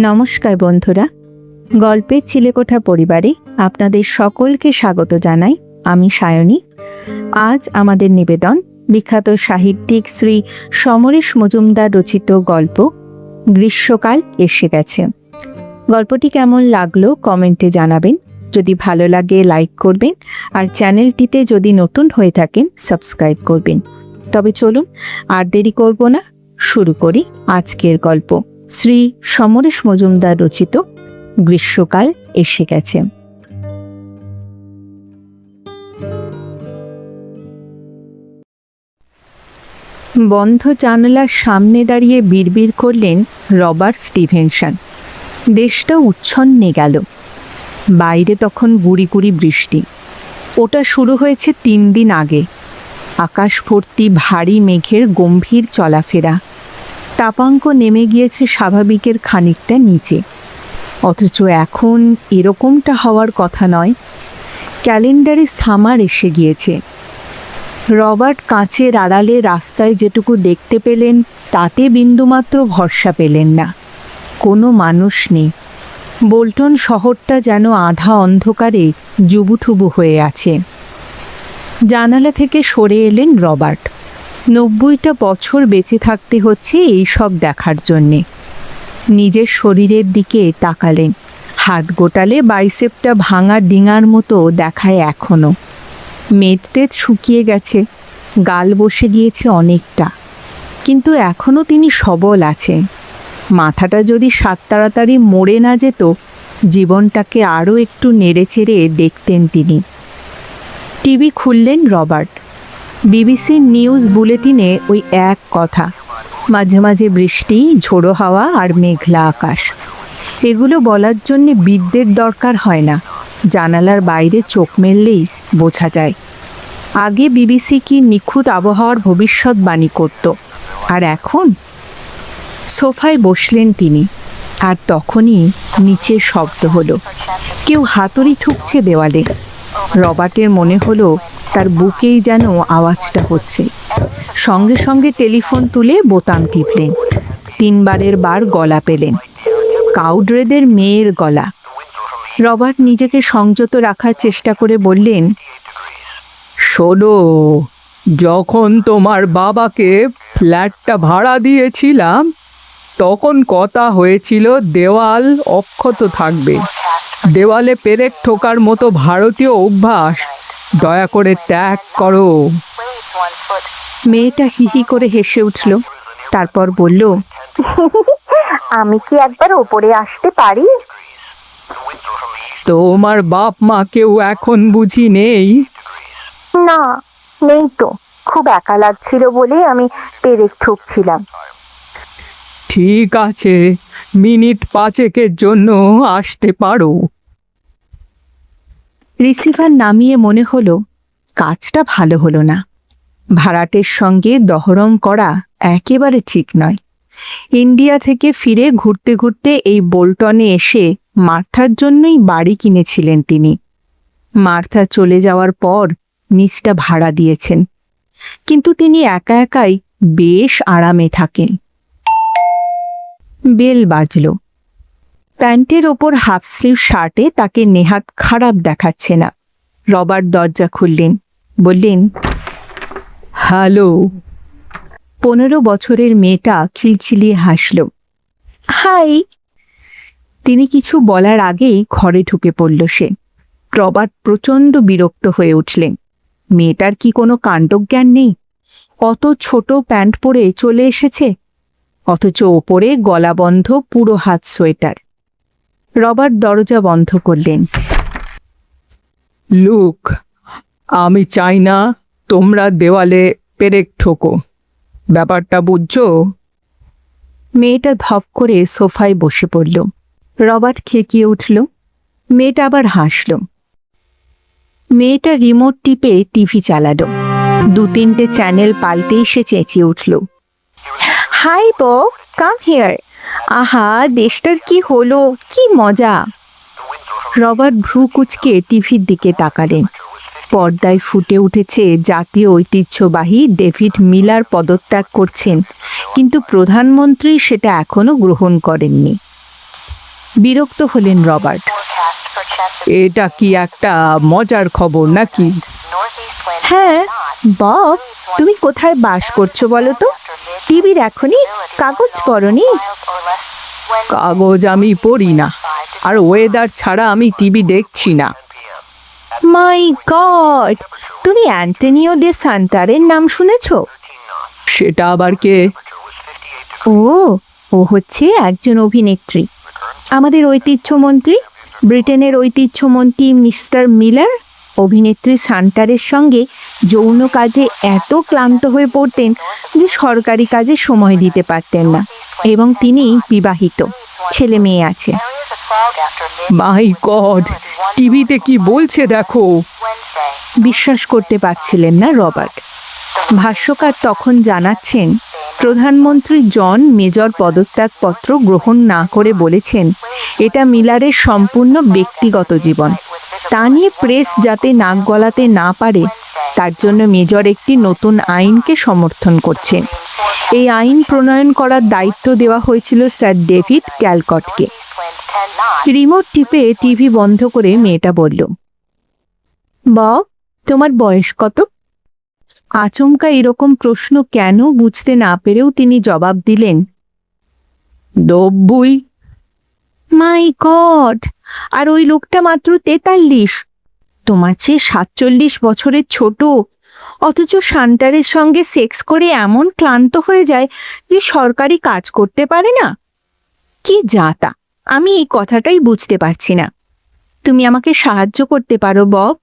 নমস্কার বন্ধুরা, গল্পের চিলেকোঠা পরিবারে আপনাদের সকলকে স্বাগত জানাই। আমি সায়নী। আজ আমাদের নিবেদন বিখ্যাত সাহিত্যিক শ্রী সমরেশ মজুমদার রচিত গল্প গ্রীষ্মকাল এসে গেছে। গল্পটি কেমন লাগলো কমেন্টে জানাবেন। যদি ভালো লাগে লাইক করবেন, আর চ্যানেলটিতে যদি নতুন হয়ে থাকেন সাবস্ক্রাইব করবেন। তবে চলুন আর দেরি করব না, শুরু করি আজকের গল্প শ্রী সমরেশ মজুমদার রচিত গ্রীষ্মকাল এসে গেছে। বন্ধ জানালার সামনে দাঁড়িয়ে বিড়বিড় করলেন রবার্ট স্টিভেনসন। দেশটা উচ্ছন্নে গেল। বাইরে তখন গুড়ি গুড়ি বৃষ্টি। ওটা শুরু হয়েছে 3 দিন আগে। আকাশ ভর্তি ভারী মেঘের গম্ভীর চলাফেরা। তাপাঙ্ক নেমে গিয়েছে স্বাভাবিকের খানিকটা নিচে। অথচ এখন এরকমটা হওয়ার কথা নয়। ক্যালেন্ডারে সামার এসে গিয়েছে। রবার্ট কাঁচের আড়ালে রাস্তায় যেটুকু দেখতে পেলেন তাতে বিন্দুমাত্র ভরসা পেলেন না। কোনো মানুষ নেই। বোল্টন শহরটা যেন আধা অন্ধকারে জুবুথুবু হয়ে আছে। জানালা থেকে সরে এলেন রবার্ট। 90টা বছর বেঁচে থাকতে হচ্ছে এই সব দেখার জন্যে। নিজের শরীরের দিকে তাকালেন। হাত গোটালে বাইসেপটা ভাঙা ডিঙার মতো দেখায় এখনও। মেদটেদ শুকিয়ে গেছে, গাল বসে গিয়েছে অনেকটা, কিন্তু এখনও তিনি সবল আছেন। মাথাটা যদি সাত তাড়াতাড়ি মরে না যেত, জীবনটাকে আরও একটু নেড়েচেড়ে দেখতেন তিনি। টিভি খুললেন রবার্ট। বিবিসির নিউজ বুলেটিনে ওই এক কথা, মাঝে মাঝে বৃষ্টি, ঝোড়ো হাওয়া আর মেঘলা আকাশ। এগুলো বলার জন্যে বিদ্যের দরকার হয় না, জানালার বাইরে চোখ মেললেই বোঝা যায়। আগে বিবিসি কি নিখুঁত আবহাওয়ার ভবিষ্যৎবাণী করত, আর এখন? সোফায় বসলেন তিনি, আর তখনই নিচে শব্দ হলো। কেউ হাতুড়ি ঠুকছে দেওয়ালে। রবার্টের মনে হলো তার বুকেই যেন আওয়াজটা হচ্ছে। সঙ্গে সঙ্গে টেলিফোন তুলে বোতাম টিপলেন। 3 বারের বার গলা পেলেন। কাউড্রেদের মেয়ের গলা। রবার্ট নিজেকে সংযত রাখার চেষ্টা করে বললেন, শোনো, যখন তোমার বাবাকে ফ্ল্যাটটা ভাড়া দিয়েছিলাম তখন কথা হয়েছিল দেওয়াল অক্ষত থাকবে। দেওয়ালে পেরেক ঠোকার মতো ভারতীয় অভ্যাস দয়া করে ত্যাগ করো। মেয়েটা হিহি করে হেসে উঠল। তারপর বলল, আমি কি একবার ওপরে আসতে পারি? তোমার বাপ মা কেউ এখন বুঝি নেই? না, নেই তো। খুব একা লাগছিল বলে আমি পেরেক ঠুকছিলাম। ঠিক আছে, মিনিট 5 জন্য আসতে পারো। রিসিভার নামিয়ে মনে হলো কাজটা ভালো হলো না। ভাড়াটের সঙ্গে দহরম করা একেবারে ঠিক নয়। ইন্ডিয়া থেকে ফিরে ঘুরতে ঘুরতে এই বোল্টনে এসে মার্থার জন্যই বাড়ি কিনেছিলেন তিনি। মার্থা চলে যাওয়ার পর নিচটা ভাড়া দিয়েছেন, কিন্তু তিনি একা একাই বেশ আরামে থাকেন। বেল বাজল। প্যান্টের ওপর হাফ স্লিভ শার্টে তাকে নেহাত খারাপ দেখাচ্ছে না। রবার্ট দরজা খুললেন, বললেন, হ্যালো। 15 বছরের মেয়েটা খিলখিলিয়ে হাসল। হাই। তিনি কিছু বলার আগেই ঘরে ঢুকে পড়ল সে। রবার্ট প্রচণ্ড বিরক্ত হয়ে উঠলেন। মেয়েটার কি কোনো কাণ্ডজ্ঞান নেই? অত ছোট প্যান্ট পরে চলে এসেছে, অথচ ওপরে গলাবন্ধ পুরো হাত সোয়েটার। রবার্ট দরজা বন্ধ করলেন। লুক, আমি চাই না তোমরা দেওয়ালে পেরেক ঠোকো। ব্যাপারটা বুঝছো? মেয়েটা ধপ করে সোফায় বসে পড়ল। রবার্ট খেকিয়ে উঠল। মেয়েটা আবার হাসল। মেয়েটা রিমোট টিপে টিভি চালালো। 2-3টে চ্যানেল পাল্টেই সে চেঁচিয়ে উঠল, হাই বউ, কাম হিয়ার। আহা, দেশটার কি হলো, কি মজা। রবার্ট ভ্রু কুচকে টিভির দিকে তাকালেন। পর্দায় ফুটে উঠেছে জাতীয় ঐতিহ্যবাহী ডেভিড মিলার পদত্যাগ করছেন, কিন্তু প্রধানমন্ত্রী সেটা এখনো গ্রহণ করেননি। বিরক্ত হলেন রবার্ট। এটা কি একটা মজার খবর নাকি? হ্যাঁ বব, তুমি কোথায় বাস করছো বলো তো? টিভি দেখনি? কাগজ পড়নি? কাগজ আমি পড়ি না, আর ওয়েদার ছাড়া আমি টিভি দেখছি না। মাই গড, তুমি অ্যান্টনিও দে সান্তারের নাম শুনেছো? সেটা আবার কে? ও ও হচ্ছে একজন অভিনেত্রী, আমাদের ঐতিহ্যমন্ত্রী, ব্রিটেনের ঐতিহ্যমন্ত্রী মিস্টার মিলার অভিনেত্রী সান্টারের সঙ্গে যৌন কাজে এত ক্লান্ত হয়ে পড়তেন যে সরকারি কাজে সময় দিতে পারতেন না, এবং তিনি বিবাহিত, ছেলে মেয়ে আছে। মাই গড, টিভিতে কি বলছে দেখো। বিশ্বাস করতে পারছিলেন না রবার্ট। ভাষ্যকার তখন জানাচ্ছেন, প্রধানমন্ত্রী জন মেজর পদত্যাগপত্র গ্রহণ না করে বলেছেন এটা মিলারের সম্পূর্ণ ব্যক্তিগত জীবন, তা নিয়ে প্রেস যাতে নাক গলাতে না পারে তার জন্য মেজর একটি নতুন আইনকে সমর্থন করছেন। এই আইন প্রণয়ন করার দায়িত্ব দেওয়া হয়েছিল স্যার ডেভিড ক্যালকটকে। রিমোট টিপে টিভি বন্ধ করে মেয়েটা বলল, বব, তোমার বয়স কত? আচমকা এরকম প্রশ্ন কেন বুঝতে না পেরেও তিনি জবাব দিলেন, 90। মাই গড, আর ওই লোকটা মাত্র 43। তোমার চেয়ে 47 বছরের ছোট, অথচ সান্টারের সঙ্গে সেক্স করে এমন ক্লান্ত হয়ে যায় যে সরকারি কাজ করতে পারে না। কি যাতা, আমি এই কথাটাই বুঝতে পারছি না। তুমি আমাকে সাহায্য করতে পারো বব?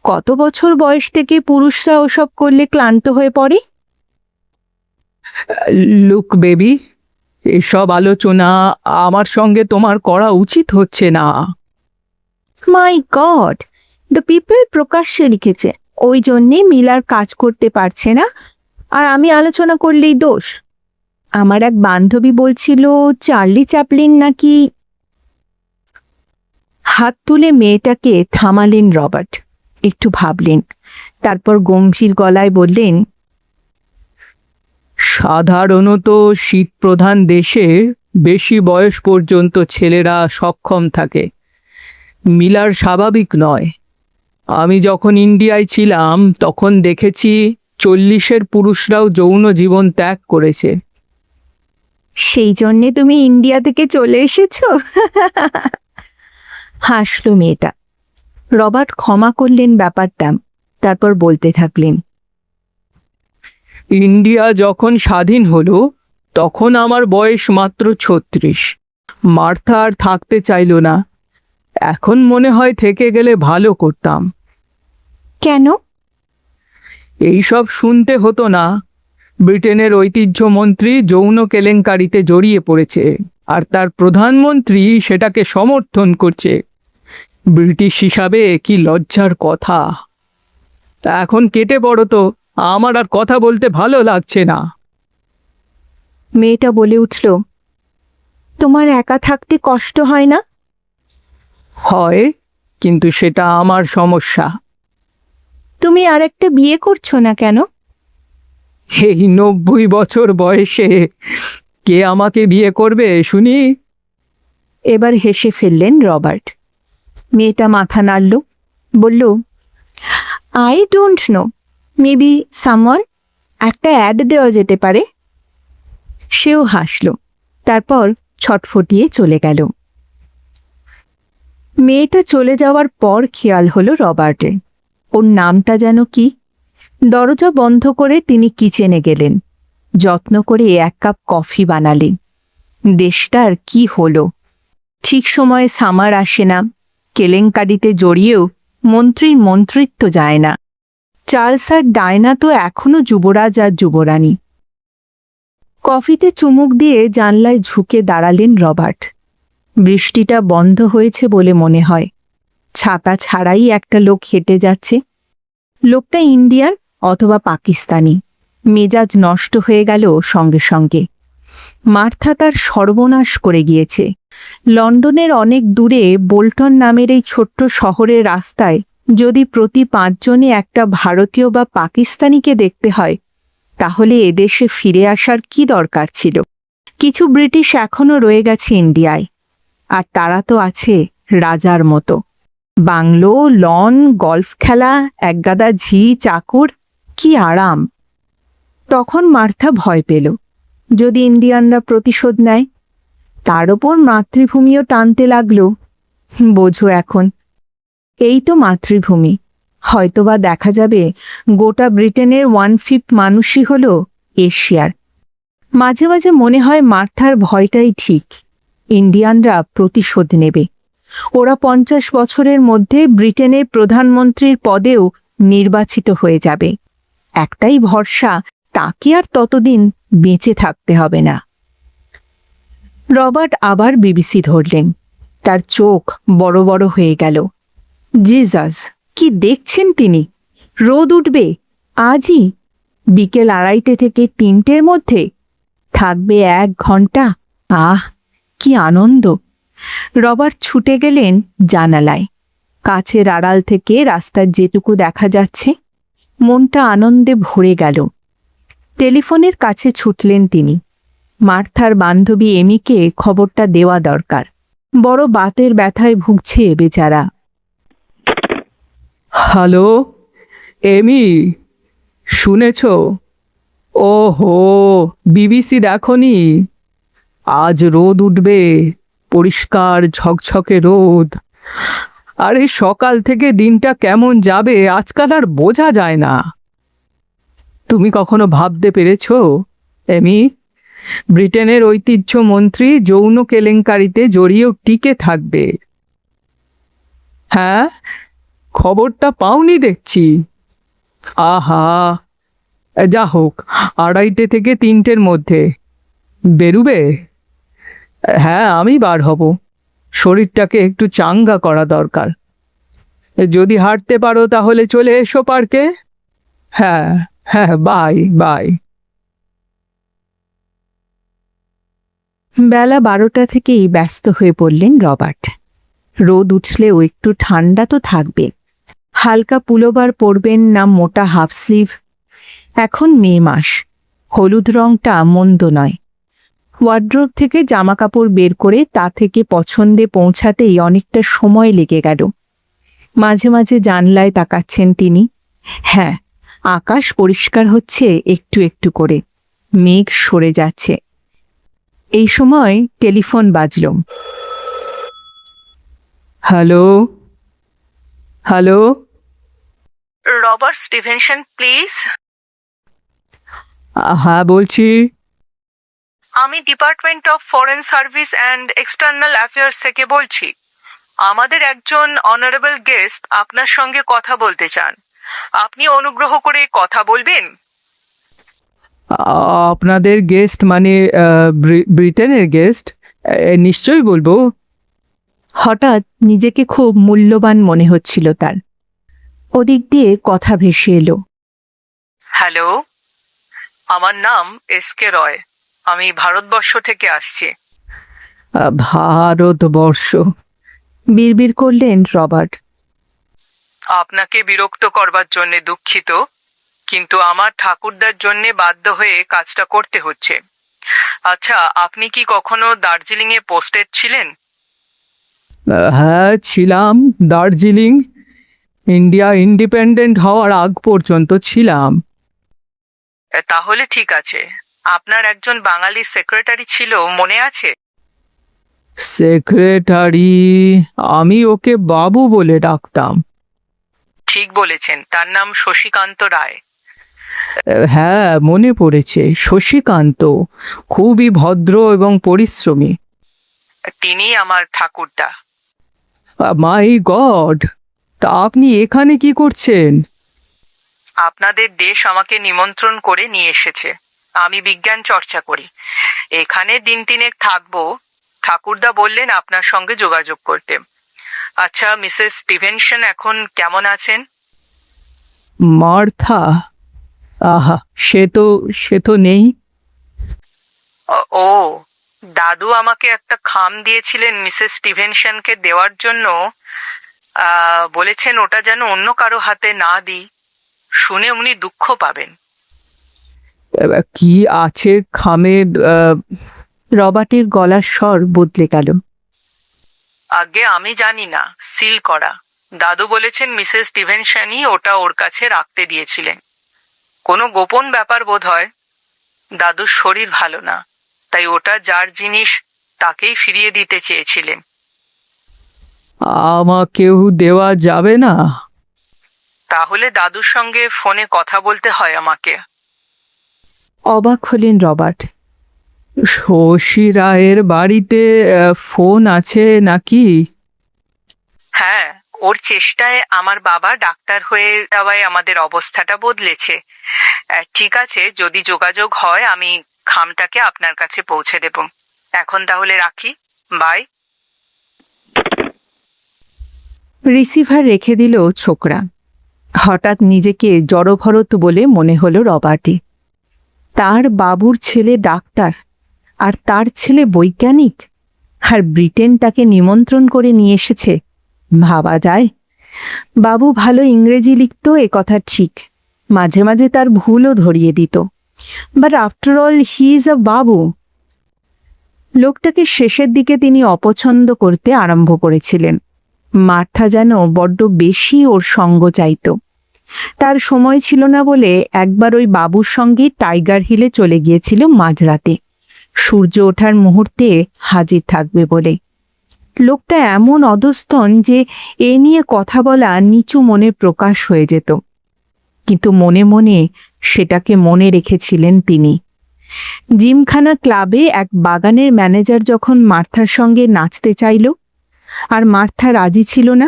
কত বছর বয়স থেকে পুরুষরা ওসব করলে ক্লান্ত হয়ে পড়ে? লুক বেবি, এসব আলোচনা আমার সঙ্গে তোমার করা উচিত হচ্ছে না। মাই গড, দ্য পিপল প্রকাশ্যে লিখেছে, ওই জন্যে মিলার কাজ করতে পারছে না, আর আমি আলোচনা করলেই দোষ। আমার এক বান্ধবী বলছিল চার্লি চ্যাপলিন নাকি। হাত তুলে মেয়েটাকে থামালেন রবার্ট, একটু ভাবলেন, তারপর গম্ভীর গলায় বললেন, সাধারণত শীতপ্রধান দেশে বেশি বয়স পর্যন্ত ছেলেরা সক্ষম থাকে। মিলার স্বাভাবিক নয়। আমি যখন ইন্ডিয়ায় ছিলাম তখন দেখেছি 40-এর পুরুষরাও যৌন জীবন ত্যাগ করেছে। সেই জন্যে তুমি ইন্ডিয়া থেকে চলে এসেছো? হাসল মেয়েটা। রবার্ট ক্ষমা করলেন ব্যাপারটা, তারপর বলতে থাকলেন, ইন্ডিয়া যখন স্বাধীন হলো তখন আমার বয়স মাত্র 36। মার্থা আর থাকতে চাইল না। এখন মনে হয় থেকে গেলে ভালো করতাম। কেন? এইসব শুনতে হতো না। ব্রিটেনের ঐতিহ্যমন্ত্রী যৌন কেলেঙ্কারিতে জড়িয়ে পড়েছে, আর তার প্রধানমন্ত্রী সেটাকে সমর্থন করছে। ব্রিটিশ হিসাবে কি লজ্জার কথা। এখন কেটে পড়ো তো, আমার আর কথা বলতে ভালো লাগছে না। মেয়েটা বলে উঠল, তোমার একা থাকতে কষ্ট হয় না? হয়, কিন্তু সেটা আমার সমস্যা। তুমি আর একটা বিয়ে করছো না কেন? এই 90 বছর বয়সে কে আমাকে বিয়ে করবে শুনি? এবার হেসে ফেললেন রবার্ট। মেয়েটা মাথা নাড়ল, বলল, I don't know, maybe someone. একটা অ্যাড দেওয়া যেতে পারে। সেও হাসল, তারপর ছটফটিয়ে চলে গেল। মেয়েটা চলে যাওয়ার পর খেয়াল হলো রবার্টের, ওর নামটা যেন কি। দরজা বন্ধ করে তিনি কিচেনে গেলেন, যত্ন করে 1 কাপ কফি বানালেন। দেশটার কি হলো? ঠিক সময়ে সামার আসে না, কেলেঙ্কারিতে জড়িয়েও মন্ত্রীর মন্ত্রিত্ব যায় না। চার্লস আর ডায়না তো এখনো যুবরাজ আর যুবরানী। কফিতে চুমুক দিয়ে জানলায় ঝুঁকে দাঁড়ালেন রবার্ট। বৃষ্টিটা বন্ধ হয়েছে বলে মনে হয়। ছাতা ছাড়াই একটা লোক হেঁটে যাচ্ছে। লোকটা ইন্ডিয়ান অথবা পাকিস্তানি। মেজাজ নষ্ট হয়ে গেল সঙ্গে সঙ্গে। মার্থা তার সর্বনাশ করে গিয়েছে। লন্ডনের অনেক দূরে বোল্টন নামের এই ছোট্ট শহরের রাস্তায় যদি প্রতি 5 জনে একটা ভারতীয় বা পাকিস্তানিকে দেখতে হয় তাহলে এদেশে ফিরে আসার কি দরকার ছিল? কিছু ব্রিটিশ এখনো রয়ে গেছে ইন্ডিয়ায়, আর তারা তো আছে রাজার মতো। বাংলো, লন, গলফ খেলা, একগাদা ঝি চাকর, কি আরাম। তখন মার্থা ভয় পেল, যদি ইন্ডিয়ানরা প্রতিশোধ নেয়। তার ওপর মাতৃভূমিও টানতে লাগলো। বোঝো এখন, এই তো মাতৃভূমি, হয়তোবা দেখা যাবে গোটা ব্রিটেনের 1/5 মানুষই হলো এশিয়ার। মাঝে মাঝে মনে হয় মার্থার ভয়টাই ঠিক, ইন্ডিয়ানরা প্রতিশোধ নেবে। ওরা 50 বছরের মধ্যে ব্রিটেনের প্রধানমন্ত্রীর পদেও নির্বাচিত হয়ে যাবে। একটাই ভরসা, তাকে আর ততদিন বেঁচে থাকতে হবে না। রবার্ট আবার বিবিসি ধরলেন। তার চোখ বড় বড় হয়ে গেল। জিজাস, কি দেখছেন তিনি? রোদ উঠবে আজই, বিকেল 2:30 থেকে 3টের মধ্যে, থাকবে 1 ঘন্টা। আহ, কি আনন্দ! রবার্ট ছুটে গেলেন জানালায়। কাছের আড়াল থেকে রাস্তার যেটুকু দেখা যাচ্ছে, মনটা আনন্দে ভরে গেল। টেলিফোনের কাছে ছুটলেন তিনি। মার্থার বান্ধবী এমিকে খবরটা দেওয়া দরকার। বড় বাতের ব্যথায় ভুগছে বেচারা। হ্যালো এমি, শুনেছ? ওহো, বিবিসি দেখনি? আজ রোদ উঠবে, পরিষ্কার ঝকঝকে রোদ। আরে সকাল থেকে দিনটা কেমন যাবে আজকাল আর বোঝা যায় না। তুমি কখনো ভাবতে পেরেছ এমি, ব্রিটেনের ঐতিহ্য মন্ত্রী যৌন কেলেঙ্কারিতে জড়িয়েও টিকে থাকবে? হ্যাঁ, খবরটা পাওনি দেখছি। আহা, যা হোক, 2:30 থেকে 3টের মধ্যে বেরুবে? হ্যাঁ, আমি বার হব। শরীরটাকে একটু চাঙ্গা করা দরকার। যদি হাঁটতে পারো তাহলে চলে এসো পার্কে। হ্যাঁ হ্যাঁ, বাই বাই। বেলা 12টা থেকেই ব্যস্ত হয়ে পড়লেন রবার্ট। রোদ উঠলেও একটু ঠান্ডা তো থাকবে। হালকা পুলোবার পরবেন না মোটা হাফ স্লিভ। এখন মে মাস, হলুদ রংটা মন্দ নয়। ওয়ার্ড্রোব থেকে জামা কাপড় বের করে তা থেকে পছন্দে পৌঁছাতেই অনেকটা সময় লেগে গেল। মাঝে মাঝে জানলায় তাকাচ্ছেন তিনি। হ্যাঁ, আকাশ পরিষ্কার হচ্ছে একটু একটু করে, মেঘ সরে যাচ্ছে। এই সময় টেলিফোন বাজল। Hello hello, Robert Stevenson please. হ্যাঁ বলছি। আমি department of foreign service and external affairs থেকে বলছি। আমাদের একজন অনারেবল গেস্ট আপনার সঙ্গে কথা বলতে চান। আপনি অনুগ্রহ করে কথা বলবেন। আপনাদের গেস্ট মানে ব্রিটেনের গেস্ট? নিশ্চয়ই বলবো। হঠাৎ নিজেকে খুব মূল্যবান মনে হচ্ছিল তার। ওদিক দিয়ে কথা ভেসে এলো। হ্যালো, আমার নাম এসকে রয়, আমি ভারতবর্ষ থেকে আসছি। ভারতবর্ষ? বিড়বিড় করলেন রবার্ট। আপনাকে বিরক্ত করবার জন্যে দুঃখিত, কিন্তু আমার ঠাকুরদার জন্যে বাধ্য হয়ে কাজটা করতে হচ্ছে। আচ্ছা, আপনি কি কখনো দার্জিলিংয়ে পোস্টেড ছিলেন? হ্যাঁ ছিলাম, দার্জিলিং। ইন্ডিয়া ইন্ডিপেন্ডেন্ট হওয়ার আগ পর্যন্ত ছিলাম। তাহলে ঠিক আছে। আপনার একজন বাঙালি সেক্রেটারি ছিল, মনে আছে? সেক্রেটারি? আমি ওকে বাবু বলে ডাকতাম। ঠিক বলেছেন, তার নাম শশীকান্ত রায়। হ্যাঁ, মনে পড়েছে, শশীকান্ত। খুবই ভদ্র এবং পরিশ্রমী। তিনি আমার ঠাকুরদা। মাই গড, তা আপনি এখানে কি করছেন? আপনাদের দেশ আমাকে নিমন্ত্রণ করে নিয়ে এসেছে। আমি বিজ্ঞান চর্চা করি, এখানে দিন তিনেক থাকবো। ঠাকুরদা বললেন আপনার সঙ্গে যোগাযোগ করতে। আচ্ছা, মিসেস স্টিভেনসন এখন কেমন আছেন? মার্থা? আহা, সে তো নেই। ও, দাদু আমাকে একটা খাম দিয়েছিলেন মিসেস স্টিভেনসনকে দেওয়ার জন্য। বলেছেন ওটা যেন অন্য কারো হাতে না দিই। শুনে উনি দুঃখ পাবেন। কি আছে খামে? রবার্টের গলার স্বর বদলে গেল। আগে আমি জানি না, সিল করা। দাদু বলেছেন মিসেস স্টিভেনসনই ওটা ওর কাছে রাখতে দিয়েছিলেন। কোনো গোপন ব্যাপার বোধ হয়। দাদুর শরীর ভালো না, তাই ওটা যার জিনিস তাকেই ফিরিয়ে দিতে চেয়েছিলেন। আমাকেও দেওয়া যাবে না? তাহলে দাদুর সঙ্গে ফোনে কথা বলতে হয় আমাকে। অবাক হলেন রবার্ট। শশী রায়ের বাড়িতে ফোন আছে নাকি? হ্যাঁ, ওর চেষ্টায় আমার বাবা ডাক্তার হয়ে যাওয়ায় আমাদের অবস্থাটা বদলেছে। ঠিক আছে, যদি যোগাযোগ হয় আমি খামটাকে আপনার কাছে পৌঁছে দেব। এখন তাহলে রাখি, বাই। রিসিভার রেখে দিল ছোকরা। হঠাৎ নিজেকে জড়ভরত বলে মনে হলো রবার্টে। তার বাবুর ছেলে ডাক্তার, আর তার ছেলে বৈজ্ঞানিক, আর ব্রিটেন তাকে নিমন্ত্রণ করে নিয়ে এসেছে। ভাবা যায়। বাবু ভালো ইংরেজি লিখত, এ কথা ঠিক। মাঝে মাঝে তার ভুলও ধরিয়ে দিত। But after all he is a বাবু। লোকটাকে শেষের দিকে তিনি অপছন্দ করতে আরম্ভ করেছিলেন। মার্থা যেন বড্ড বেশি ওর সঙ্গ চাইত। তার সময় ছিল না বলে একবার ওই বাবুর সঙ্গে টাইগার হিলে চলে গিয়েছিল মাঝরাতে, সূর্য ওঠার মুহূর্তে হাজির থাকবে বলে। লোকটা এমন অধস্তন যে এ নিয়ে কথা বলা নিচু মনে প্রকাশ হয়ে যেত, কিন্তু মনে মনে সেটাকে মনে রেখেছিলেন তিনি। জিমখানা ক্লাবে এক বাগানের ম্যানেজার যখন মার্থার সঙ্গে নাচতে চাইল, আর মার্থা রাজি ছিল না,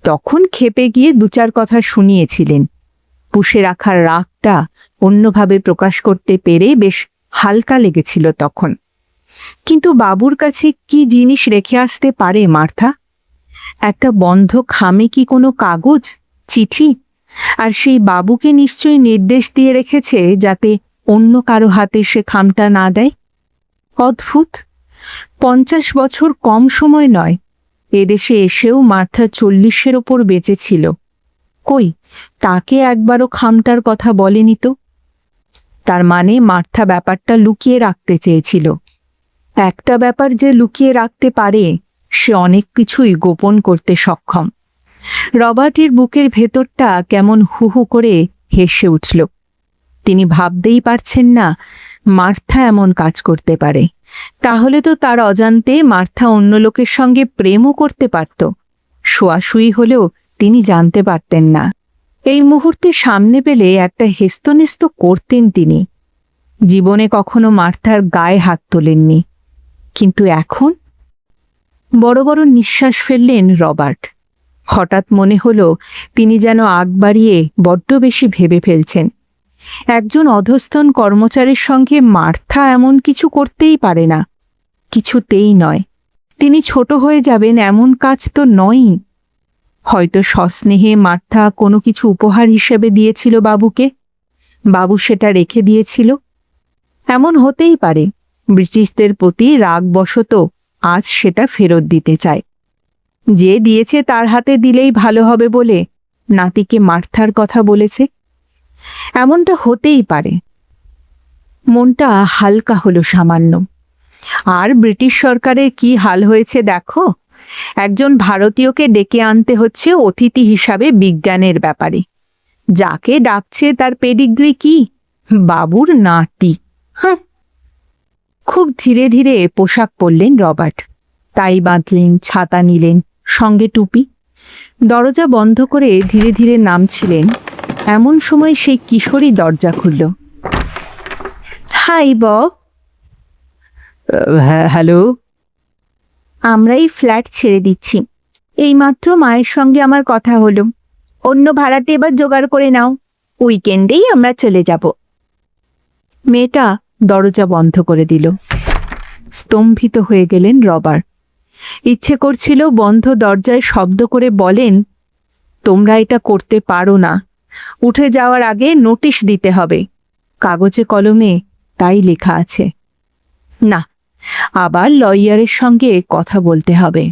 তখন ক্ষেপে গিয়ে দু চার কথা শুনিয়েছিলেন। পুষে রাখার রাগটা অন্যভাবে প্রকাশ করতে পেরে বেশ হালকা লেগেছিল তখন। কিন্তু বাবুর কাছে কি জিনিস রেখে আসতে পারে মার্থা? একটা বন্ধ খামে কি কোনো কাগজ, চিঠি? আর সেই বাবুকে নিশ্চয়ই নির্দেশ দিয়ে রেখেছে যাতে অন্য কারো হাতে সে খামটা না দেয়। অদ্ভুত। 50 বছর কম সময় নয়। এদেশে এসেও মার্থা 40-এর ওপর বেঁচেছিল। কই, তাকে একবারও খামটার কথা বলেনি তো। তার মানে মার্থা ব্যাপারটা লুকিয়ে রাখতে চেয়েছিল। একটা ব্যাপার যে লুকিয়ে রাখতে পারে, সে অনেক কিছুই গোপন করতে সক্ষম। রবার্টের বুকের ভেতরটা কেমন হু হু করে হেসে উঠল। তিনি ভাবতেই পারছেন না মার্থা এমন কাজ করতে পারে। তাহলে তো তার অজান্তে মার্থা অন্য লোকের সঙ্গে প্রেমও করতে পারত। শোয়াশুয়ি হলেও তিনি জানতে পারতেন না। এই মুহূর্তে সামনে পেলে একটা হেস্তনেস্ত করতেন তিনি। জীবনে কখনো মার্থার গায়ে হাত তোলেননি, কিন্তু এখন? বড় বড় নিঃশ্বাস ফেললেন রবার্ট। হঠাৎ মনে হলো তিনি যেন আগ বাড়িয়ে বড্ড বেশি ভেবে ফেলছেন। একজন অধস্তন কর্মচারীর সঙ্গে মার্থা এমন কিছু করতেই পারে না, কিছুতেই নয়। তিনি ছোট হয়ে যাবেন এমন কাজ তো নয়ই। হয়তো সস্নেহে মার্থা কোনো কিছু উপহার হিসেবে দিয়েছিল বাবুকে, বাবু সেটা রেখে দিয়েছিল। এমন হতেই পারে ব্রিটিশদের প্রতি রাগবশত আজ সেটা ফেরত দিতে চায়। যে দিয়েছে তার হাতে দিলেই ভালো হবে বলে নাতিকে মার্থার কথা বলেছে। এমনটা হতেই পারে। মনটা হালকা হলো সামান্য। আর ব্রিটিশ সরকারের কি হাল হয়েছে দেখো। একজন ভারতীয়কে ডেকে আনতে হচ্ছে অতিথি হিসাবে বিজ্ঞানের ব্যাপারে। যাকে ডাকছে তার পেডিগ্রি কি? বাবুর নাতি। হ্যাঁ। খুব ধীরে ধীরে পোশাক পরলেন রবার্ট। টাই বাঁধলেন, ছাতা নিলেন, সঙ্গে টুপি। দরজা বন্ধ করে ধীরে ধীরে নামছিলেন, এমন সময় সেই কিশোরী দরজা খুলল। Hi Bob. হ্যাঁ, হ্যালো। আমরা এই ফ্ল্যাট ছেড়ে দিচ্ছি। এইমাত্র মায়ের সঙ্গে আমার কথা হলো। অন্য ভাড়াটে এবার জোগাড় করে নাও, উইকেন্ডেই আমরা চলে যাব। মেয়েটা দরজা বন্ধ করে দিল। স্তম্ভিত হয়ে গেলেন রবার্ট। ইচ্ছে করছিল বন্ধ দরজায় শব্দ করে বলেন, তোমরা এটা করতে পারো না। উঠে যাওয়ার আগে নোটিশ দিতে হবে। কাগজে কলমে তাই লেখা আছে। না, আবার লয়ারের সঙ্গে কথা বলতে হবে।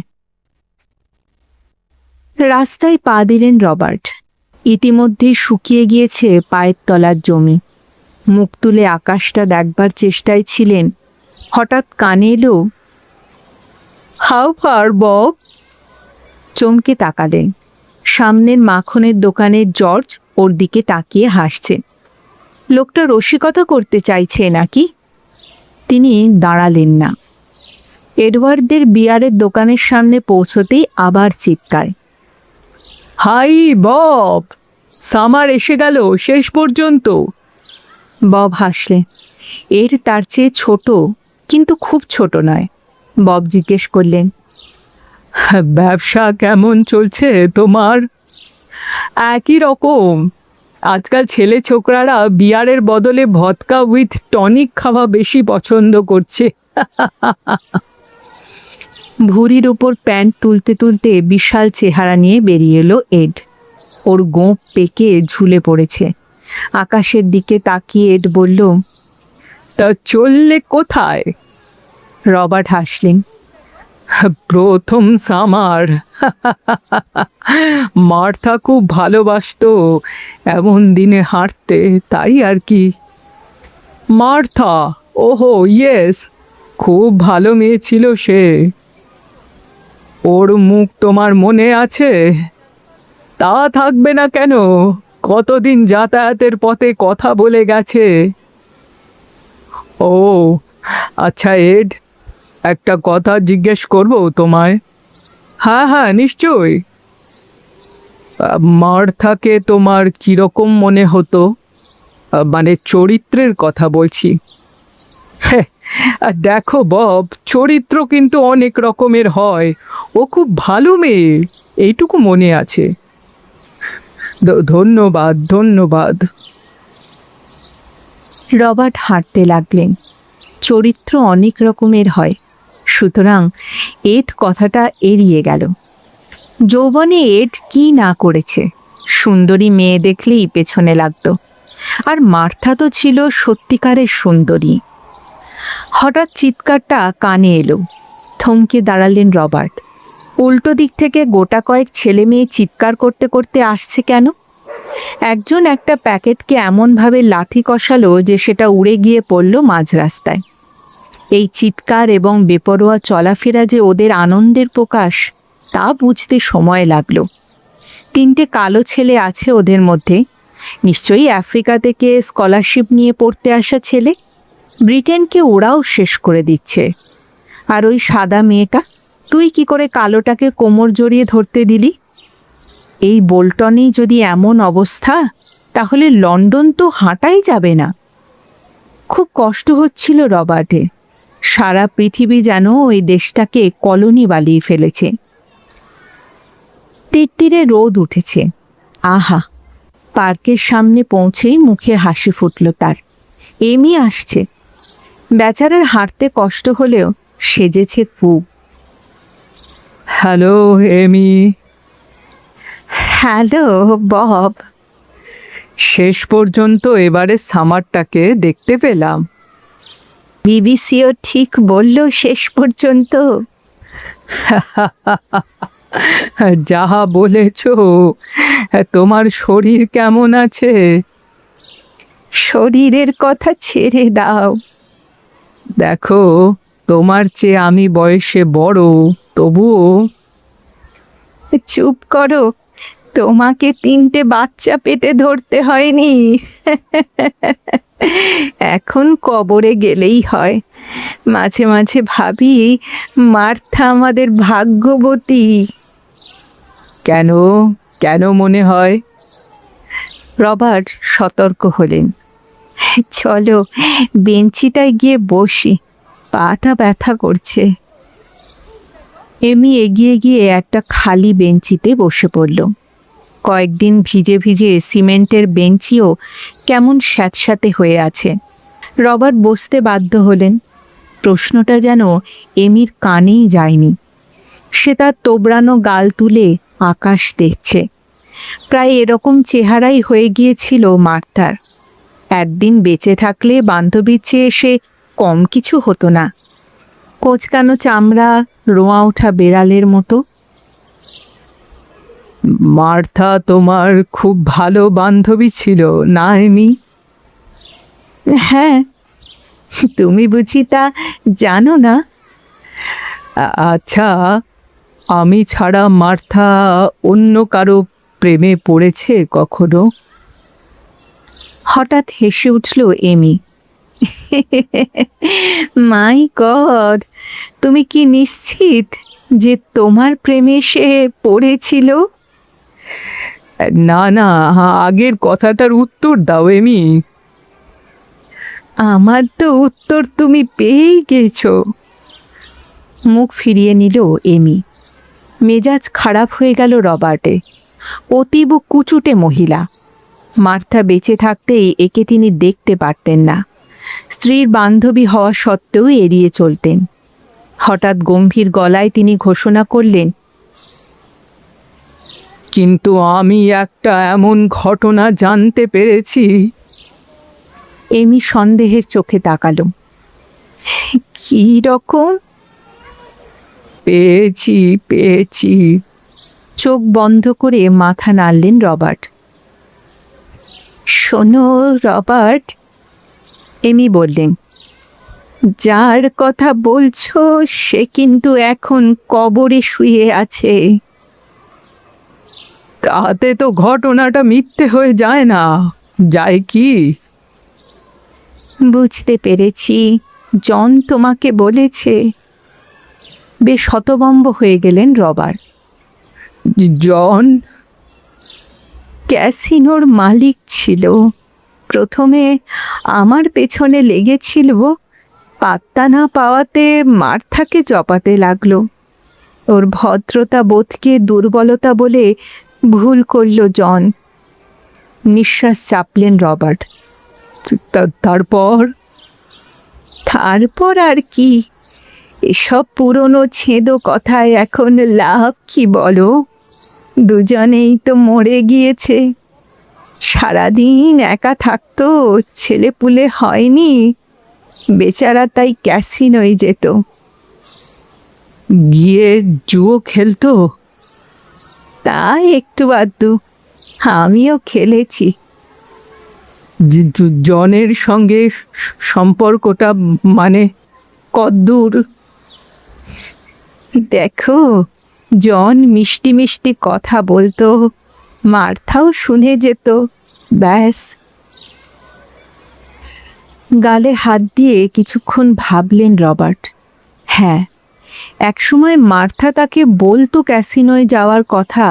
রাস্তায় পা দিলেন রবার্ট। ইতিমধ্যেই শুকিয়ে গিয়েছে পায়ের তলার জমি। মুখ তুলে আকাশটা দেখবার চেষ্টায় ছিলেন, হঠাৎ কানে এলো, হাউ ফার বব। চমকে তাকালেন। সামনের মাখনের দোকানের জর্জ ওর দিকে তাকিয়ে হাসছে। লোকটা রসিকতা করতে চাইছে নাকি? তিনি দাঁড়ালেন না। এডওয়ার্ডদের বিয়ারের দোকানের সামনে পৌঁছতেই আবার চিৎকার, হাই বব, সামার এসে গেল শেষ পর্যন্ত। বব হাসলেন। এর তার চেয়ে ছোট, কিন্তু খুব ছোট নয়। বব জিজ্ঞেস করলেন, ব্যবসা কেমন চলছে তোমার? একই রকম। আজকাল ছেলে ছোকরারা বিয়ারের বদলে ভদকা উইথ টনিক খাওয়া বেশি পছন্দ করছে। ভুঁড়ির ওপর প্যান্ট তুলতে তুলতে বিশাল চেহারা নিয়ে বেরিয়ে এলো এড। ওর গোঁপ পেকে ঝুলে পড়েছে। আকাশের দিকে তাকিয়ে এড বলল, তা চললে কোথায়? রবার্ট হাসলেন। প্রথম সামার। মার্থা খুব ভালোবাসতো এমন দিনে হাঁটতে, তাই আর কি। মার্থা, ওহো ইয়েস, খুব ভালো মেয়ে ছিল সে। ওর মুখ তোমার মনে আছে? তা থাকবে না কেন, কতদিন যাতায়াতের পথে কথা বলে গেছে। ও আচ্ছা এড, একটা কথা জিজ্ঞেস করব তোমায়? হ্যাঁ হ্যাঁ, নিশ্চয়ই। মার্থাকে তোমার কীরকম মনে হতো? মানে চরিত্রের কথা বলছি। হ্যাঁ, দেখো বব, চরিত্র কিন্তু অনেক রকমের হয়। ও খুব ভালো মেয়ে, এইটুকু মনে আছে। ধন্যবাদ ধন্যবাদ। রবার্ট হাঁটতে লাগলেন। চরিত্র অনেক রকমের হয়, সুতরাং এড কথাটা এড়িয়ে গেল। যৌবনে এড কি না করেছে! সুন্দরী মেয়ে দেখলেই পেছনে লাগতো। আর মার্থা তো ছিল সত্যিকারের সুন্দরী। হঠাৎ চিৎকারটা কানে এলো। থমকে দাঁড়ালেন রবার্ট। উল্টো দিক থেকে গোটা কয়েক ছেলে মেয়ে চিৎকার করতে করতে আসছে কেন? একজন একটা প্যাকেটকে এমনভাবে লাথি কষালো যে সেটা উড়ে গিয়ে পড়ল মাঝ রাস্তায়। এই চিৎকার এবং বেপরোয়া চলাফেরা যে ওদের আনন্দের প্রকাশ, তা বুঝতে সময় লাগলো। তিনটে কালো ছেলে আছে ওদের মধ্যে, নিশ্চয়ই আফ্রিকা থেকে স্কলারশিপ নিয়ে পড়তে আসা ছেলে। ব্রিটেনকে ওরাও শেষ করে দিচ্ছে। আর ওই সাদা মেয়েটা, তুই কি করে কালোটাকে কোমর জড়িয়ে ধরতে দিলি? এই বোল্টনেই যদি এমন অবস্থা, তাহলে লন্ডন তো হাঁটাই যাবে না। খুব কষ্ট হচ্ছিল রবার্টে। সারা পৃথিবী যেন ওই দেশটাকে কলোনি বানিয়ে ফেলেছে। তীরে রোদ উঠেছে। আহা! পার্কের সামনে পৌঁছেই মুখে হাসি ফুটল তার। এমি আসছে। বেচারার হাঁটতে কষ্ট হলেও সেজেছে খুব। Hello Amy. Hello Bob. শেষ পর্যন্ত এবারে সামারটাকে দেখতে পেলাম। বিবিসিও ঠিক বলল শেষ পর্যন্ত। যাহা বলেছ। তোমার শরীর কেমন আছে? শরীরের কথা ছেড়ে দাও। দেখো, তোমার চেয়ে আমি বয়সে বড়, তবুও। চুপ করো, তোমাকে তিনটে বাচ্চা পেটে ধরতে হয়নি। এখন কবরে গেলেই হয়। মাঝে মাঝে ভাবি, মার্থা আমাদের ভাগ্যবতী। কেন কেন মনে হয়? রবার্ট সতর্ক হলেন। চলো বেঞ্চিটায় গিয়ে বসি, পাটা ব্যথা করছে। এমি এগিয়ে গিয়ে একটা খালি বেঞ্চিতে বসে পড়ল। কয়েকদিন ভিজে ভিজে সিমেন্টের বেঞ্চিও কেমন স্যাঁতস্যাঁতে হয়ে আছে। রবার্ট বসতে বাধ্য হলেন। প্রশ্নটা যেন এমির কানেই যায়নি। সে তার তোবড়ানো গাল তুলে আকাশ দেখছে। প্রায় এরকম চেহারাই হয়ে গিয়েছিল মার্থার। একদিন বেঁচে থাকলে বান্ধবীর চেয়ে সে কম কিছু হতো না। কোঁচকানো চামড়া, রোঁয়া ওঠা বেড়ালের মতো। মার্থা তোমার খুব ভালো বান্ধবী ছিল না এমি? হ্যাঁ, তুমি বুঝি তা জানো না? আচ্ছা, আমি ছাড়া মার্থা অন্য কারো প্রেমে পড়েছে কখনো? হঠাৎ হেসে উঠল এমি। মাই গড, তুমি কি নিশ্চিত যে তোমার প্রেমে সে পড়েছিল? না না, আগের কথাটার উত্তর দাও এমি। আমার তো উত্তর তুমি পেয়েই গেছো। মুখ ফিরিয়ে নিল এমি। মেজাজ খারাপ হয়ে গেল রবার্টে। অতীব কুচুটে মহিলা। মার্থা বেঁচে থাকতেই একে তিনি দেখতে পারতেন না। স্ত্রীর বান্ধবী হওয়া সত্ত্বেও এড়িয়ে চলতেন। হঠাৎ গম্ভীর গলায় তিনি ঘোষণা করলেন, কিন্তু আমি একটা এমন ঘটনা জানতে পেরেছি। এমি সন্দেহের চোখে তাকালো। কী রকম? পেয়েছি। চোখ বন্ধ করে মাথা নাড়লেন রবার্ট। শোনো রবার্ট, এমি বললেন, যার কথা বলছো সে কিন্তু এখন কবরে শুয়ে আছে। তাতে তো ঘটনাটা মিথ্যে হয়ে যায় না, যায় কি? বুঝতে পেরেছি, জন তোমাকে বলেছে। বেশ হতভম্ব হয়ে গেলেন রবার্ট। জন? ক্যাসিনোর মালিক ছিল। প্রথমে আমার পেছনে লেগেছিল, পাত্তা না পাওয়াতে মার্থাকে জপাতে লাগলো। ওর ভদ্রতা বোধকে দুর্বলতা বলে ভুল করল জন। নিঃশ্বাস চাপলেন রবার্ট। তারপর? তারপর আর কি? এসব পুরনো ছেঁদো কথায় এখন লাভ কি বলো? দুজনেই তো মরে গিয়েছে। সারাদিন একা থাকতো, ছেলেপুলে হয়নি, বেচারা তাই ক্যাসিনোয় যেত। গিয়ে জুয়ো খেলতো? তা একটু আধটু, আমিও খেলেছি। জনের সঙ্গে সম্পর্কটা মানে কদ্দূর? দেখো, জন মিষ্টি মিষ্টি কথা বলতো, মার্থাও শুনে যেত, ব্যাস। গালে হাত দিয়ে কিছুক্ষণ ভাবলেন রবার্ট। হ্যাঁ, একসময় মার্থা তাকে বলতো ক্যাসিনোয় যাওয়ার কথা।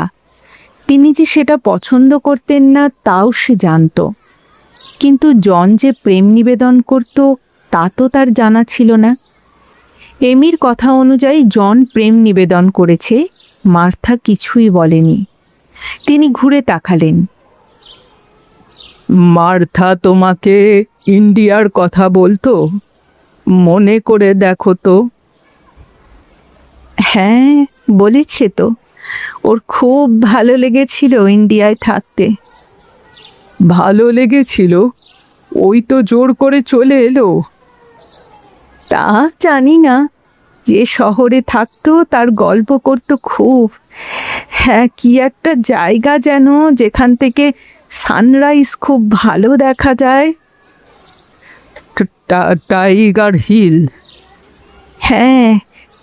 তিনি যে সেটা পছন্দ করতেন না তাও সে জানত। কিন্তু জন যে প্রেম নিবেদন করত তা তো তার জানা ছিল না। এমির কথা অনুযায়ী জন প্রেম নিবেদন করেছে, মার্থা কিছুই বলেনি। তিনি ঘুরে তাকালেন। মার্থা তোমাকে ইন্ডিয়ার কথা বলতো? মনে করে দেখো তো। হ্যাঁ, বলেছে তো। ওর খুব ভালো লেগেছিল ইন্ডিয়ায় থাকতে। ভালো লেগেছিল? ওই তো জোর করে চলে এলো। তা জানি না, যে শহরে থাকতো তার গল্প করতো খুব। হ্যাঁ, কি একটা জায়গা যেন, যেখান থেকে সানরাইজ খুব ভালো দেখা যায়। Tiger hill? হ্যাঁ,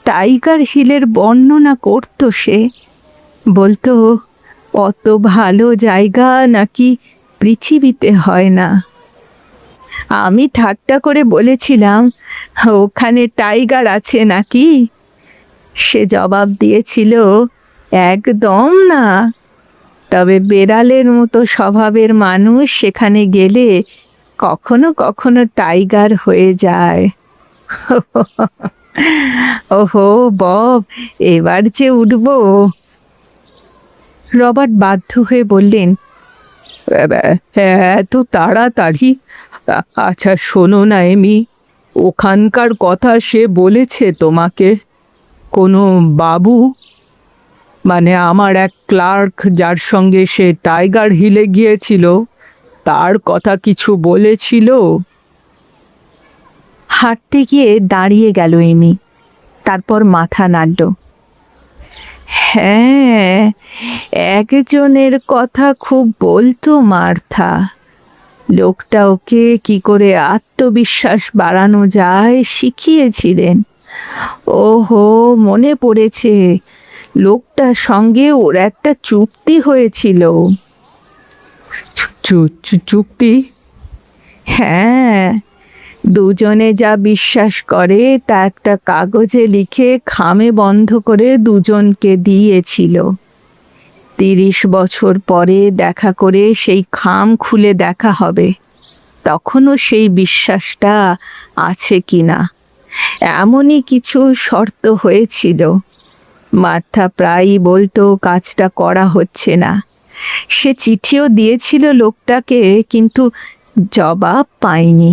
টাইগার হিলের বর্ণনা করতো সে। বলতো অত ভালো জায়গা নাকি পৃথিবীতে হয় না। আমি ঠাট্টা করে বলেছিলাম, ওখানে টাইগার আছে নাকি? সে জবাব দিয়েছিল, একদম না, তবে বেড়ালের মতো স্বভাবের মানুষ সেখানে গেলে কখনো কখনো টাইগার হয়ে যায়। ওহো বব, এবার যে উঠবো। রবার্ট বাধ্য হয়ে বললেন, এত তাড়াতাড়ি? আচ্ছা শোনো না এমি, ওখানকার কথা সে বলেছে তোমাকে? কোনো বাবু, মানে আমার এক ক্লার্ক যার সঙ্গে সে টাইগার হিলে গিয়েছিল, তার কথা কিছু বলেছিল? হাঁটতে গিয়ে দাঁড়িয়ে গেল এমি। তারপর মাথা নাড়ল। হ্যাঁ, একজনের কথা খুব বলতো মার্থা। লোকটা ওকে কি করে আত্মবিশ্বাস বাড়ানো যায় শিখিয়েছিলেন। ওহো, মনে পড়েছে, লোকটার সঙ্গে ওর একটা চুক্তি হয়েছিল। চুক্তি? হ্যাঁ, দুজনে যা বিশ্বাস করে তা একটা কাগজে লিখে খামে বন্ধ করে দুজনকে দিয়েছিল। 30 বছর পরে দেখা করে সেই খাম খুলে দেখা হবে, তখনও সেই বিশ্বাসটা আছে কিনা। এমনই কিছু শর্ত হয়েছিল। মার্থা প্রায়ই বলতো কাজটা করা হচ্ছে না। সে চিঠিও দিয়েছিল লোকটাকে, কিন্তু জবাব পায়নি।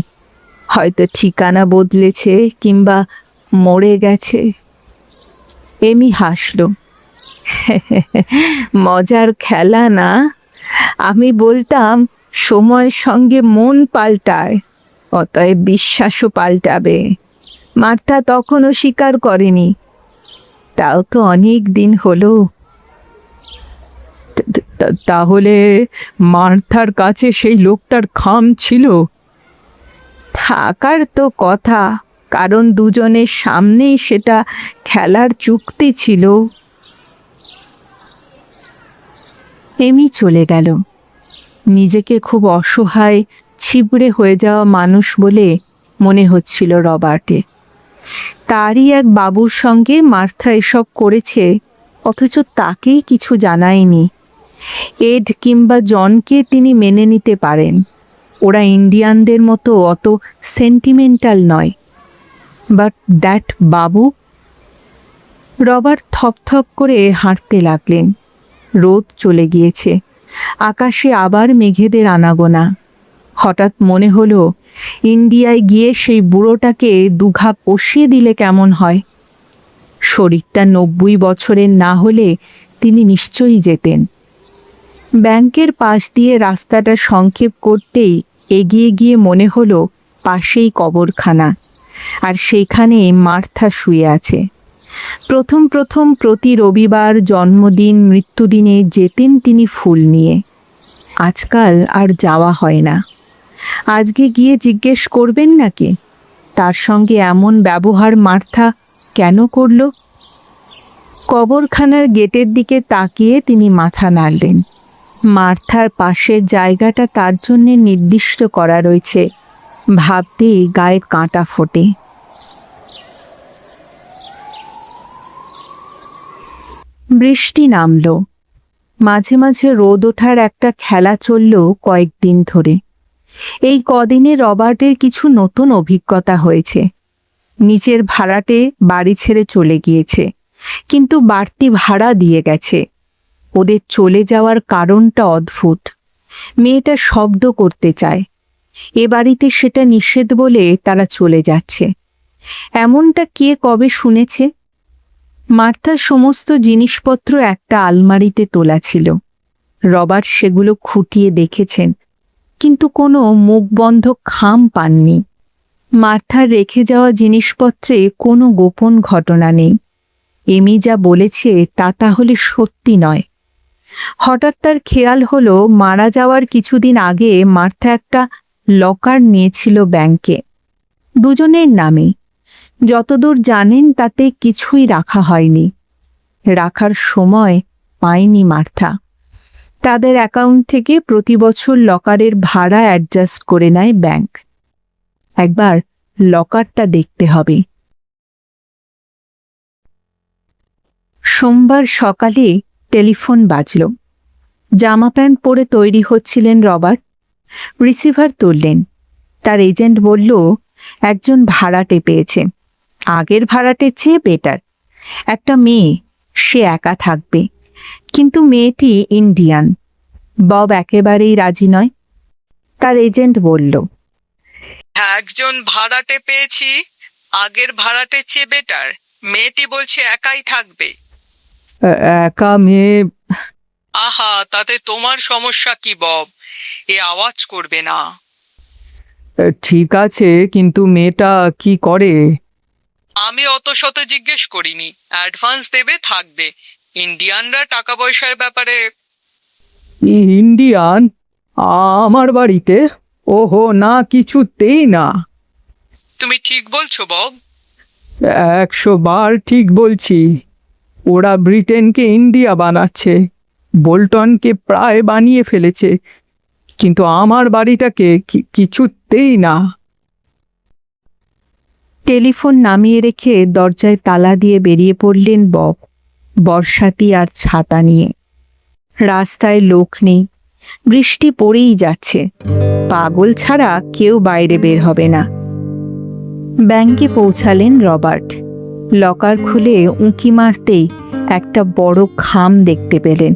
হয়তো ঠিকানা বদলেছে কিংবা মরে গেছে। এমি হাসল। মজার খেলা না? আমি বলতাম সময়ের সঙ্গে মন পাল্টায়, অতএব বিশ্বাসও পাল্টাবে। মার্থা তখনও স্বীকার করেনি। তাও তো অনেক দিন হলো। তাহলে মার্থার কাছে সেই লোকটার খাম ছিল? থাকার তো কথা, কারণ দুজনের সামনেই সেটা খেলার চুক্তি ছিল। এমি চলে গেল। নিজেকে খুব অসহায়, ছিবড়ে হয়ে যাওয়া মানুষ বলে মনে হচ্ছিল রবার্টের। তারই এক বাবুর সঙ্গে মার্থা এসব করেছে, অথচ তাকেই কিছু জানায়নি। এড কিংবা জনকে তিনি মেনে নিতে পারেন, ওরা ইন্ডিয়ানদের মতো অত সেন্টিমেন্টাল নয়। But that Babu. রবার্ট থপথপ করে হাঁটতে লাগলেন। রোদ চলে গিয়েছে, আকাশে আবার মেঘেদের আনাগোনা। হঠাৎ মনে হলো, ইন্ডিয়ায় গিয়ে সেই বুড়োটাকে দুঘা পশিয়ে দিলে কেমন হয়। শরীরটা 90 বছরের না হলে তিনি নিশ্চয়ই যেতেন। ব্যাংকের পাশ দিয়ে রাস্তাটা সংক্ষেপ করতেই এগিয়ে গিয়ে মনে হলো পাশেই কবরখানা, আর সেইখানে মার্থা শুয়ে আছে। প্রথম প্রথম প্রতি রবিবার, জন্মদিন, মৃত্যুদিনে যেতেন তিনি ফুল নিয়ে। আজকাল আর যাওয়া হয় না। আজকে গিয়ে জিজ্ঞেস করবেন নাকি তার সঙ্গে এমন ব্যবহার মার্থা কেন করল? কবরখানার গেটের দিকে তাকিয়ে তিনি মাথা নাড়লেন। মার্থার পাশের জায়গাটা তার জন্যে নির্দিষ্ট করা রয়েছে, ভাবতেই গায়ে কাঁটা ফোটে। বৃষ্টি নামল। মাঝে মাঝে রোদ ওঠার একটা খেলা চলল কয়েকদিন ধরে। এই কদিনে রবার্টের কিছু নতুন অভিজ্ঞতা হয়েছে। নিচের ভাড়াটে বাড়ি ছেড়ে চলে গিয়েছে, কিন্তু বাড়তি ভাড়া দিয়ে গেছে। ওদের চলে যাওয়ার কারণটা অদ্ভুত। মেয়েটা শব্দ করতে চায়, এ বাড়িতে সেটা নিষেধ বলে তারা চলে যাচ্ছে। এমনটা কে কবে শুনেছে? মার্থার সমস্ত জিনিসপত্র একটা আলমারিতে তোলা ছিল। রবার্ট সেগুলো খুঁটিয়ে দেখেছেন, কিন্তু কোনো মুখবন্ধ খাম পাননি। মার্থার রেখে যাওয়া জিনিসপত্রে কোনো গোপন ঘটনা নেই। এমি যা বলেছে তা তাহলে সত্যি নয়। হঠাৎ তার খেয়াল হলো, মারা যাওয়ার কিছুদিন আগে মার্থা একটা লকার নিয়েছিল ব্যাংকে, দুজনের নামে। যতদূর জানেন তাতে কিছুই রাখা হয়নি। রাখার সময় পায়নি মার্থা। তাদের অ্যাকাউন্ট থেকে প্রতি বছর লকারের ভাড়া অ্যাডজাস্ট করে নেয় ব্যাংক। একবার লকারটা দেখতে হবে। সোমবার সকালে টেলিফোন বাজল। জামা প্যান্ট পরে তৈরি হচ্ছিলেন রবার্ট। রিসিভার তুললেন। তার এজেন্ট বলল, একজন ভাড়াটে পেয়েছে, আগের ভাড়াটের চেয়ে বেটার। একটা মেয়ে, সে একা থাকবে, কিন্তু মেয়েটি ইন্ডিয়ান। বব একেবারেই রাজি নয়। তার এজেন্ট বলল, একজন ভাড়াটে পেয়েছি, আগের ভাড়াটের চেয়ে বেটার। মেয়েটি বলছে একাই থাকবে। একা মেয়ে? আহা, তাতে তোমার সমস্যা কি বব? এ আওয়াজ করবে না। ঠিক আছে, কিন্তু মেয়েটা কি করে? আমি অত শত জিজ্ঞেস করিনি। অ্যাডভান্স দেবে, থাকবে। ইন্ডিয়ানরা টাকা পয়সার ব্যাপারে ইন্ডিয়ান আমার বাড়িতে? ওহো না, কিছুতেই না। তুমি ঠিক বলছো বব? 100 বার ঠিক বলছি। ওরা ব্রিটেনকে ইন্ডিয়া বানাচ্ছে, বোল্টনকে প্রায় বানিয়ে ফেলেছে, কিন্তু আমার বাড়িটাকে কিছুতেই না। টেলিফোন নামিয়ে রেখে দরজায় তালা দিয়ে বেরিয়ে পড়লেন বব, বর্ষাতি আর ছাতা নিয়ে। রাস্তায় লোক নেই, বৃষ্টি পড়েই যাচ্ছে। পাগল ছাড়া কেউ বাইরে বের হবে না। ব্যাংকে পৌঁছালেন রবার্ট। লকার খুলে উঁকি মারতেই একটা বড় খাম দেখতে পেলেন।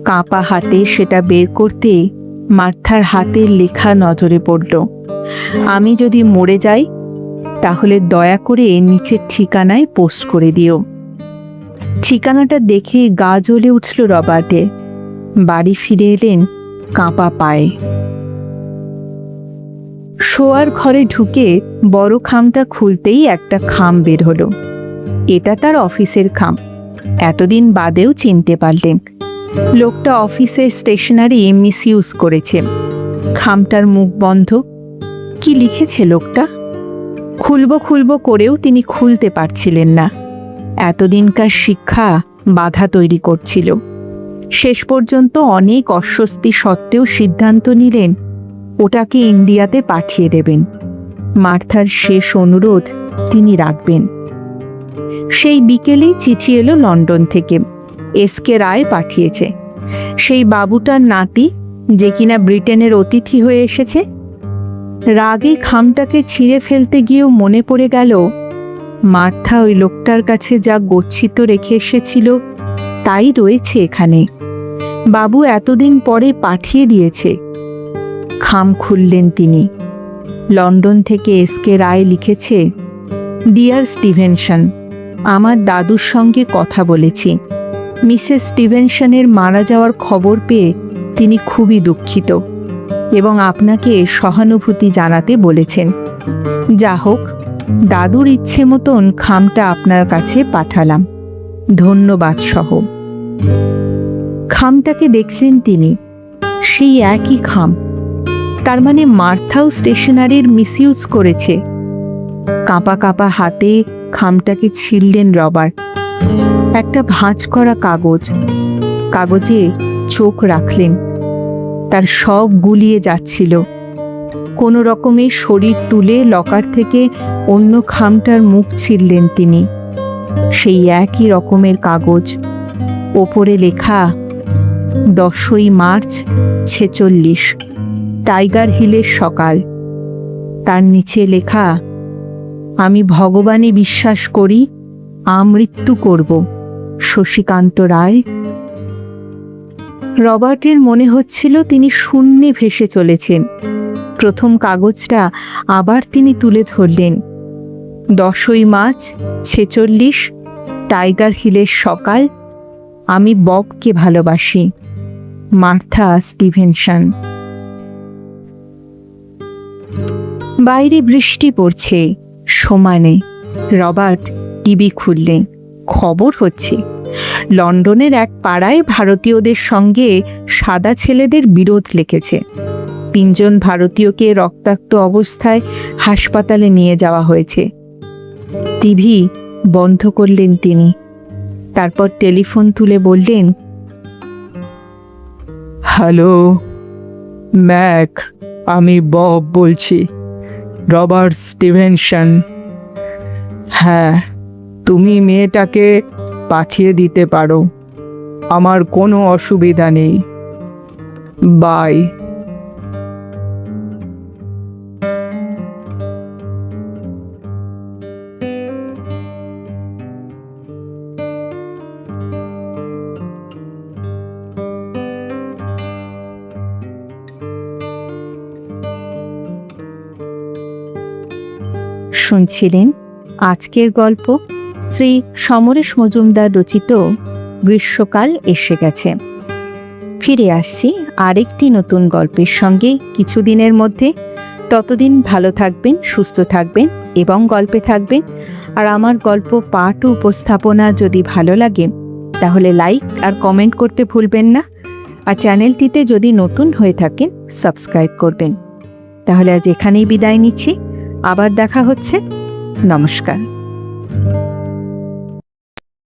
কাঁপা হাতে সেটা বের করতে মার্থার হাতের লেখা নজরে পড়ল, আমি যদি মরে যাই তাহলে দয়া করে নিচের ঠিকানায় পোস্ট করে দিও। ঠিকানাটা দেখে গা জ্বলে উঠল রবার্টের। বাড়ি ফিরে এলেন কাঁপা পায়ে। শোয়ার ঘরে ঢুকে বড় খামটা খুলতেই একটা খাম বের হলো। এটা তার অফিসের খাম। এতদিন বাদেও চিনতে পারলেন। লোকটা অফিসের স্টেশনারি মিসইউজ করেছে। খামটার মুখ বন্ধ। কি লিখেছে লোকটা? খুলব করেও তিনি খুলতে পারছিলেন না। এতদিনকার শিক্ষা বাধা তৈরি করছিল। শেষ পর্যন্ত অনেক অস্বস্তি সত্ত্বেও সিদ্ধান্ত নিলেন ওটাকে ইন্ডিয়াতে পাঠিয়ে দেবেন। মার্থার শেষ অনুরোধ তিনি রাখবেন। সেই বিকেলেই চিঠি এলো লন্ডন থেকে। এসকে রায় পাঠিয়েছে। সেই বাবুটার নাতি, যে কিনা ব্রিটেনের অতিথি হয়ে এসেছে। রাগে খামটাকে ছিঁড়ে ফেলতে গিয়েও মনে পড়ে গেল মার্থা ওই লোকটার কাছে যা গচ্ছিত রেখে এসেছিল তাই রয়েছে এখানে। বাবু এতদিন পরে পাঠিয়ে দিয়েছে। খাম খুললেন তিনি। লন্ডন থেকে এসকে রায় লিখেছে, ডিয়ার স্টিভেনসন, আমার দাদুর সঙ্গে কথা বলেছি। মিসেস স্টিভেনসনের মারা যাওয়ার খবর পেয়ে তিনি খুবই দুঃখিত এবং আপনাকে সহানুভূতি জানাতে বলেছেন। যা হোক, দাদুর ইচ্ছে মতন খামটা আপনার কাছে পাঠালাম, ধন্যবাদ সহ। খামটাকে দেখলেন তিনি, সেই একই খাম। তার মানে মার্থাও স্টেশনারির মিসইউজ করেছে। কাঁপা কাঁপা হাতে খামটাকে ছিঁড়লেন রবার্ট। একটা ভাঁজ করা কাগজ, কাগজে চোখ রাখলেন। তার সব গুলিয়ে যাচ্ছিল। কোনো রকমে শরীর তুলে লকার থেকে অন্য খামটার মুখ ছিঁড়লেন তিনি। সেই একই রকমের কাগজ, ওপরে লেখা 10ই মার্চ 46, টাইগার হিলের সকাল। তার নিচে লেখা, আমি ভগবানে বিশ্বাস করি, আমৃত্যু করব, শশীকান্ত রায়। রবার্টের মনে হচ্ছিল তিনি শূন্যে ভেসে চলেছেন। প্রথম কাগজটা আবার তিনি তুলে ধরলেন। 10ই মার্চ 46, টাইগার হিলের সকাল। আমি ববকে ভালোবাসি, মার্থা স্টিভেনসন। বাইরে বৃষ্টি পড়ছে সমানে। রবার্ট টিভি খুললেন। খবর হচ্ছে লন্ডনের এক পাড়ায় ভারতীয়দের সঙ্গে সাদা ছেলেদের বিরোধ লেগেছে। 3 জন ভারতীয়কে রক্তাক্ত অবস্থায় হাসপাতালে নিয়ে যাওয়া হয়েছে। টিভি বন্ধ করলেন তিনি। তারপর টেলিফোন তুলে বললেন, হ্যালো ম্যাক, আমি বব বলছি, রবার্ট স্টিভেনসন। হ্যাঁ, তুমি মেয়েটাকে পাঠিয়ে দিতে পারো, আমার কোনো অসুবিধা নেই। বাই। শুনছিলেন আজকের গল্প শ্রী সমরেশ মজুমদার রচিত গ্রীষ্মকাল এসে গেছে। ফিরে আসছি আরেকটি নতুন গল্পের সঙ্গে কিছুদিনের মধ্যে। ততদিন ভালো থাকবেন, সুস্থ থাকবেন এবং গল্পে থাকবেন। আর আমার গল্প পাঠ ও উপস্থাপনা যদি ভালো লাগে তাহলে লাইক আর কমেন্ট করতে ভুলবেন না, আর চ্যানেলটিতে যদি নতুন হয়ে থাকেন সাবস্ক্রাইব করবেন। তাহলে আজ এখানেই বিদায় নিচ্ছি, আবার দেখা হচ্ছে। নমস্কার।